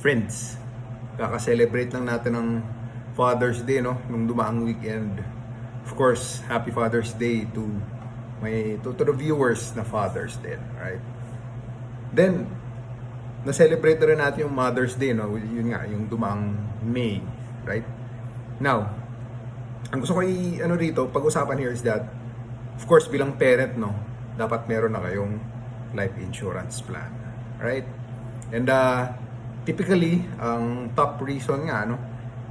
Friends, kaka-celebrate lang natin ng Father's Day, no? Nung dumaang weekend. Of course, Happy Father's Day to the viewers na fathers din, right? Then, na-celebrate na rin natin yung Mother's Day, no? Yun nga, yung dumaang May, right? Now, ang gusto ko rito, pag-usapan here is that, of course, bilang parent, no? Dapat meron na kayong life insurance plan, right? And typically, ang top reason nga, no,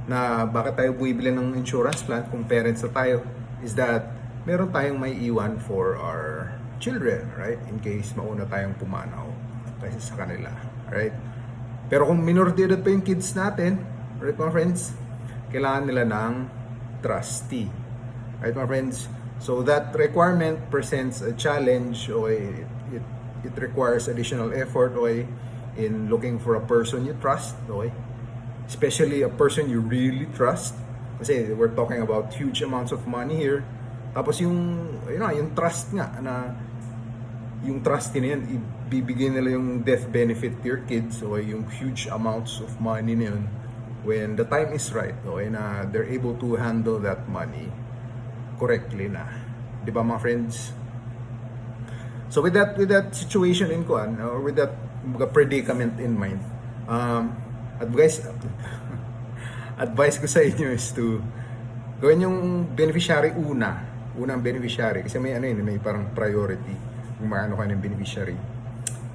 na bakit tayo bumibili ng insurance plan kung parents na tayo is that meron tayong may iwan for our children, right? In case mauna tayong pumanaw kasi sa kanila, right? Pero kung minor de edad pa yung kids natin, right mga friends, kailangan nila ng trustee, right mga friends? So that requirement presents a challenge, okay? It requires additional effort, okay? In looking for a person you trust, okay? Especially a person you really trust. Kasi we're talking about huge amounts of money here. Tapos yung trust nga na yung trust na yun, ibibigay nila yung death benefit to your kids, okay? Yung huge amounts of money na yun when the time is right, okay? Na they're able to handle that money correctly na. Di ba mga friends? So with that situation in kuan, or with that predicament in mind, advice ko sa inyo is to gawin yung beneficiary unang beneficiary, kasi may may parang priority kung maano ka ng beneficiary.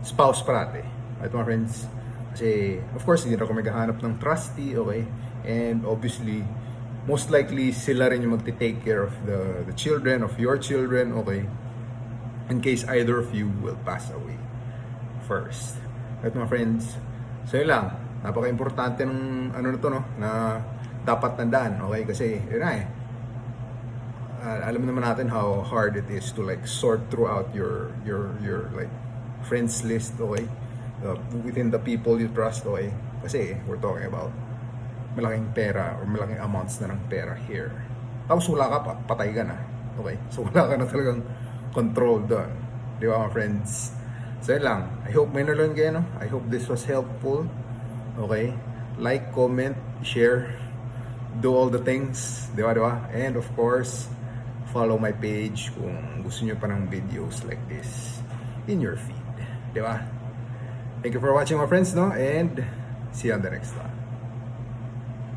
Spouse parate, right mga friends? Kasi of course hindi na ako maghahanap ng trustee, okay? And obviously most likely sila rin yung magte-take care of the children of your children, okay? In case either of you will pass away first. Right mga friends? So yun lang, napaka-importante ng na dapat tandaan, okay? Kasi yun na alam naman natin how hard it is to like sort throughout your like friends list, okay? Within the people you trust, okay? Kasi we're talking about malaking pera or malaking amounts na ng pera here. Tapos wala ka pa, patay ka na, okay? So wala ka na talagang control doon. Di ba mga friends? So yun lang. I hope may nalun kayo, no? I hope this was helpful. Okay? Like, comment, share, do all the things. Di ba? And of course, follow my page kung gusto nyo pa ng videos like this in your feed. Di ba? Thank you for watching, my friends, no? And see you on the next one.